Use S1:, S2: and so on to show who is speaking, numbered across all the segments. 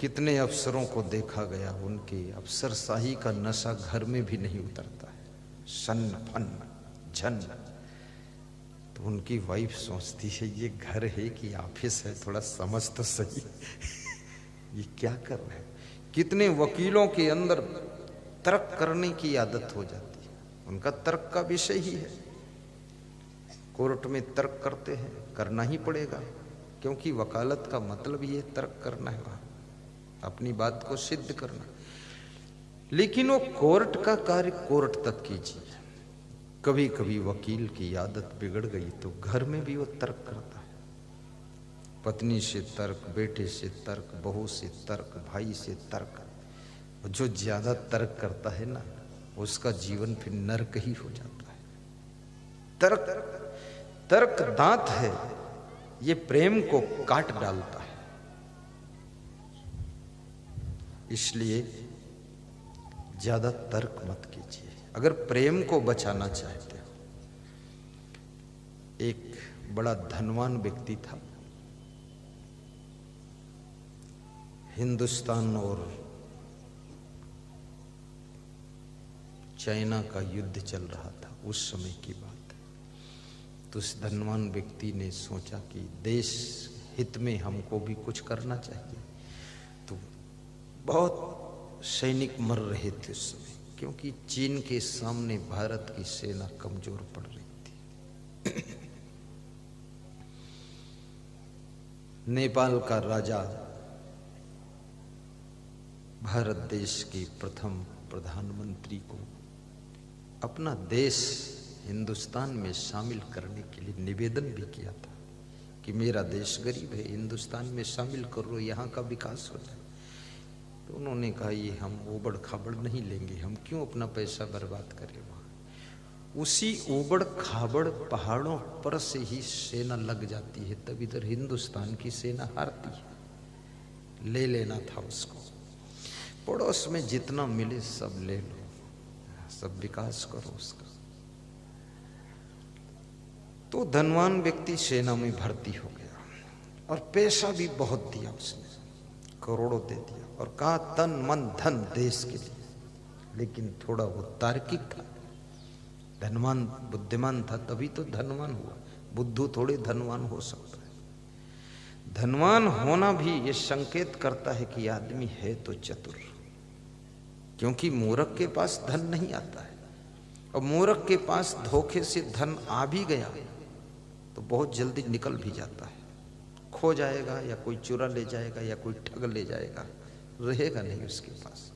S1: कितने अफसरों को देखा गया, उनके अफसरशाही का नशा घर में भी नहीं उतरता है, सन फन झन। तो उनकी वाइफ सोचती है ये घर है कि ऑफिस है, थोड़ा समझ तो सही ये क्या कर रहे हैं। कितने वकीलों के अंदर तर्क करने की आदत हो जाती है, उनका तर्क का विषय ही है। कोर्ट में तर्क करते हैं, करना ही पड़ेगा, क्योंकि वकालत का मतलब ये तर्क करना है, वहां अपनी बात को सिद्ध करना। लेकिन वो कोर्ट का कार्य कोर्ट तक कीजिए। कभी कभी वकील की आदत बिगड़ गई तो घर में भी वो तर्क करता है, पत्नी से तर्क, बेटे से तर्क, बहू से तर्क, भाई से तर्क। जो ज्यादा तर्क करता है ना, उसका जीवन फिर नरक ही हो जाता है। तर्क दांत है, ये प्रेम को काट डालता है। इसलिए ज्यादा तर्क मत कीजिए अगर प्रेम को बचाना चाहते हो। एक बड़ा धनवान व्यक्ति था, हिंदुस्तान और चाइना का युद्ध चल रहा था, उस समय की बात है। तो उस धनवान व्यक्ति ने सोचा कि देश हित में हमको भी कुछ करना चाहिए। तो बहुत सैनिक मर रहे थे उस समय, क्योंकि चीन के सामने भारत की सेना कमजोर पड़ रही थी। नेपाल का राजा भारत देश के प्रथम प्रधानमंत्री को अपना देश हिंदुस्तान में शामिल करने के लिए निवेदन भी किया था कि मेरा देश गरीब है, हिंदुस्तान में शामिल करो, यहाँ का विकास हो जाए। तो उन्होंने कहा ये हम ओबड़ खाबड़ नहीं लेंगे, हम क्यों अपना पैसा बर्बाद करें। वहां उसी ओबड़ खाबड़ पहाड़ों पर से ही सेना लग जाती है, तब इधर हिंदुस्तान की सेना हारती है। ले लेना था उसको, पड़ोस में जितना मिले सब ले लो, सब विकास करो उसका। तो धनवान व्यक्ति सेना में भर्ती हो गया और पैसा भी बहुत दिया उसने, करोड़ों दे दिया और कहा तन मन धन देश के लिए। लेकिन थोड़ा वो तार्किक था, धनवान बुद्धिमान था, तभी तो धनवान हुआ। बुद्धू थोड़े धनवान हो सकता है। धनवान होना भी ये संकेत करता है कि आदमी है तो चतुर, क्योंकि मूर्ख के पास धन नहीं आता है, और मूर्ख के पास धोखे से धन आ भी गया तो बहुत जल्दी निकल भी जाता है, खो जाएगा या कोई चुरा ले जाएगा या कोई ठग ले जाएगा, रहेगा नहीं उसके पास।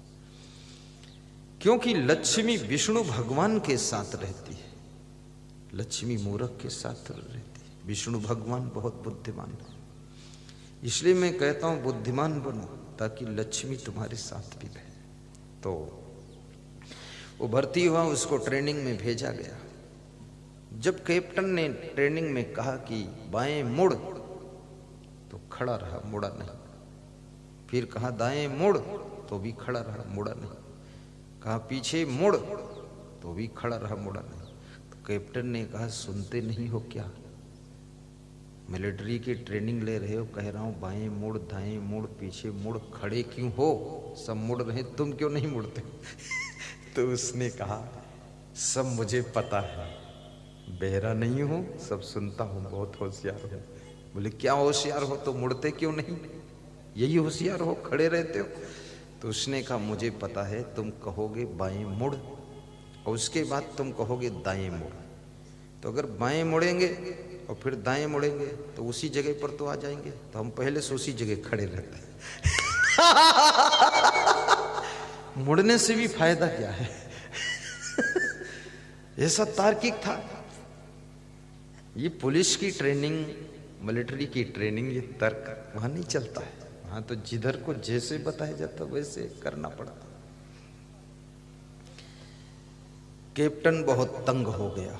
S1: क्योंकि लक्ष्मी विष्णु भगवान के साथ रहती है, लक्ष्मी मूर्ख के साथ रहती है। विष्णु भगवान बहुत बुद्धिमान है, इसलिए मैं कहता हूं बुद्धिमान बनो ताकि लक्ष्मी तुम्हारे साथ भी रहे। तो वो भर्ती हुआ, उसको ट्रेनिंग में भेजा गया। जब कैप्टन ने ट्रेनिंग में कहा कि बाएं मुड़, तो खड़ा रहा, मुड़ा नहीं। फिर कहा दाएं मुड़, तो भी खड़ा रहा, मुड़ा नहीं। कहा पीछे मुड़, तो भी खड़ा रहा, मुड़ा नहीं। तो कैप्टन ने कहा सुनते नहीं हो क्या, मिलिट्री की ट्रेनिंग ले रहे हो, कह रहा हूं बाएं मुड़, दाएं मुड़, पीछे मुड़, खड़े क्यों हो, सब मुड़ रहे, तुम क्यों नहीं मुड़ते। तो उसने कहा सब मुझे पता है, बहरा नहीं हूं, सब सुनता हूं, बहुत होशियार हूं। बोले क्या होशियार हो, तो मुड़ते क्यों नहीं, यही होशियार हो, खड़े रहते हो। तो उसने कहा मुझे पता है, तुम कहोगे बाएं मुड़ और उसके बाद तुम कहोगे दाएं मुड़। तो अगर बाएं मुड़ेंगे और फिर दाएं मुड़ेंगे तो उसी जगह पर तो आ जाएंगे, तो हम पहले से उसी जगह खड़े रहते हैं। मुड़ने से भी फायदा क्या है। ऐसा तार्किक था। ये पुलिस की ट्रेनिंग, मिलिट्री की ट्रेनिंग, ये तर्क वहां नहीं चलता है। वहां तो जिधर को जैसे बताया जाता वैसे करना पड़ता। कैप्टन बहुत तंग हो गया,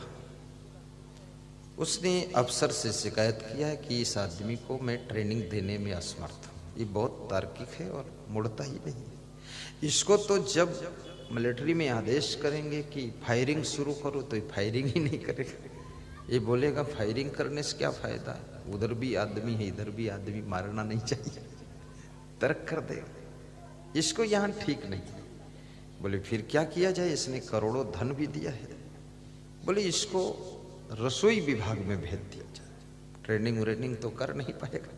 S1: उसने अफसर से शिकायत किया है कि इस आदमी को मैं ट्रेनिंग देने में असमर्थ हूं, ये बहुत तार्किक है और मुड़ता ही नहीं। इसको तो जब मिलिट्री में आदेश करेंगे कि फायरिंग शुरू करो तो ये फायरिंग ही नहीं करेगा। ये बोलेगा फायरिंग करने से क्या फायदा है, उधर भी आदमी है इधर भी आदमी, मारना नहीं चाहिए। तर्क कर देगा, इसको यहां ठीक नहीं। बोले फिर क्या किया जाए, इसने करोड़ों धन भी दिया है। बोले इसको रसोई विभाग में भेज दिया जाए, ट्रेनिंग व्रेनिंग तो कर नहीं पाएगा,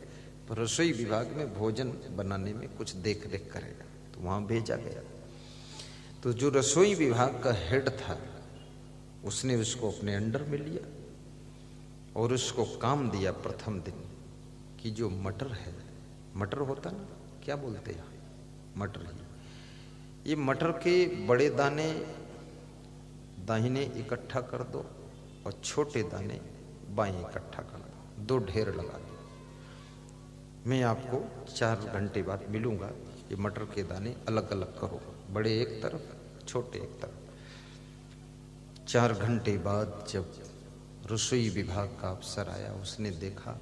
S1: पर रसोई विभाग में भोजन बनाने में कुछ देख रेख करेगा। तो वहां भेजा गया। तो जो रसोई विभाग का हेड था उसने उसको अपने अंडर में लिया और उसको काम दिया प्रथम दिन कि जो मटर है, मटर होता ना, क्या बोलते हैं, मटर ही, ये मटर के बड़े दाने दाहिने इकट्ठा कर दो और छोटे दाने बाएं इकट्ठा कर दो, 2 ढेर लगा दो। मैं आपको 4 घंटे बाद मिलूंगा, ये मटर के दाने अलग अलग करो, बड़े एक तरफ छोटे एक तरफ। 4 घंटे बाद जब रसोई विभाग का अफसर आया, उसने देखा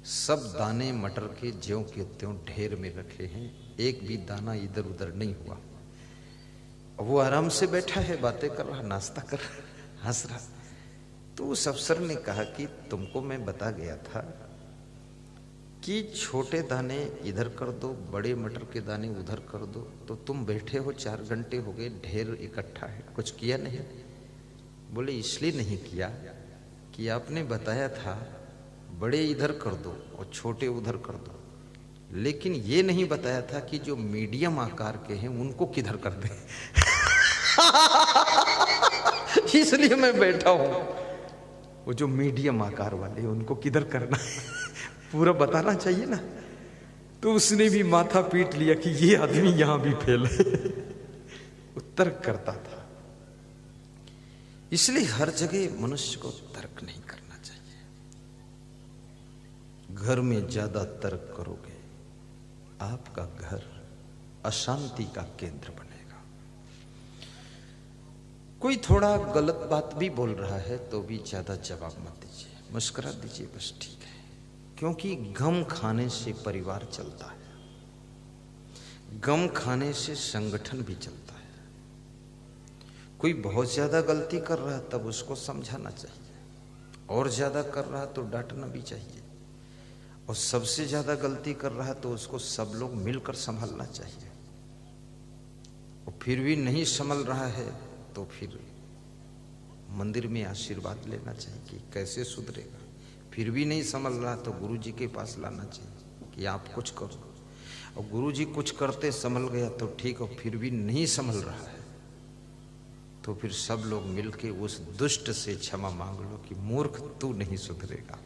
S1: सब दाने मटर के ज्यों के त्यों ढेर में रखे हैं, एक भी दाना इधर उधर नहीं हुआ। वो आराम से बैठा है, बातें कर रहा, नाश्ता कर रहा, हंस रहा। तो उस अफसर ने कहा कि तुमको मैं बता गया था कि छोटे दाने इधर कर दो, बड़े मटर के दाने उधर कर दो, तो तुम बैठे हो 4 घंटे हो गए, ढेर इकट्ठा है, कुछ किया नहीं। बोले इसलिए नहीं किया कि आपने बताया था बड़े इधर कर दो और छोटे उधर कर दो, लेकिन ये नहीं बताया था कि जो मीडियम आकार के हैं उनको किधर कर दें। इसलिए मैं बैठा हूं, वो जो मीडियम आकार वाले उनको किधर करना है, पूरा बताना चाहिए ना। तो उसने भी माथा पीट लिया कि ये आदमी यहां भी फेल है। उत्तर करता था। इसलिए हर जगह मनुष्य को तर्क नहीं करना चाहिए। घर में ज्यादा तर्क करोगे आपका घर अशांति का केंद्र बनेगा। कोई थोड़ा गलत बात भी बोल रहा है तो भी ज्यादा जवाब मत दीजिए, मुस्कुरा दीजिए, बस ठीक है। क्योंकि गम खाने से परिवार चलता है, गम खाने से संगठन भी चलता है। कोई बहुत ज्यादा गलती कर रहा है तब उसको समझाना चाहिए, और ज्यादा कर रहा तो डांटना भी चाहिए, और सबसे ज्यादा गलती कर रहा है तो उसको सब लोग मिलकर संभालना चाहिए। और फिर भी नहीं संभल रहा है तो फिर मंदिर में आशीर्वाद लेना चाहिए कि कैसे सुधरेगा। फिर भी नहीं संभल रहा तो गुरु जी के पास लाना चाहिए कि आप कुछ करो, और गुरु जी कुछ करते संभल गया तो ठीक, और फिर भी नहीं संभल रहा है तो फिर सब लोग मिलके उस दुष्ट से क्षमा मांग लो कि मूर्ख तू नहीं सुधरेगा,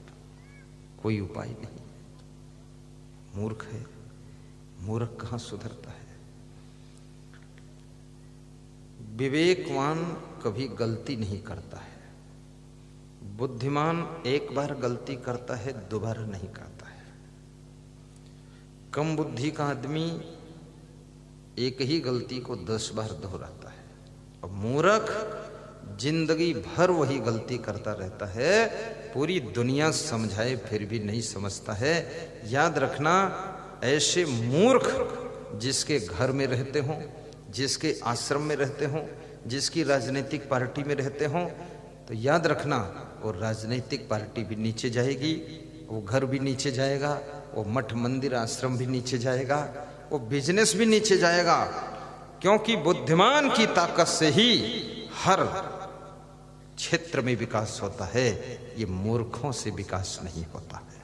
S1: कोई उपाय नहीं, मूर्ख है, मूर्ख कहां सुधरता है। विवेकवान कभी गलती नहीं करता है, बुद्धिमान एक बार गलती करता है, दोबारा नहीं करता है। कम बुद्धि का आदमी एक ही गलती को 10 बार दोहराता है, और मूर्ख जिंदगी भर वही गलती करता रहता है, पूरी दुनिया समझाए फिर भी नहीं समझता है। याद रखना, ऐसे मूर्ख जिसके घर में रहते हों, जिसके आश्रम में रहते हों, जिसकी राजनीतिक पार्टी में रहते हों, तो याद रखना वो राजनीतिक पार्टी भी नीचे जाएगी, वो घर भी नीचे जाएगा, वो मठ मंदिर आश्रम भी नीचे जाएगा, वो बिजनेस भी नीचे जाएगा। क्योंकि बुद्धिमान की ताकत से ही हर क्षेत्र में विकास होता है, ये मूर्खों से विकास नहीं होता है।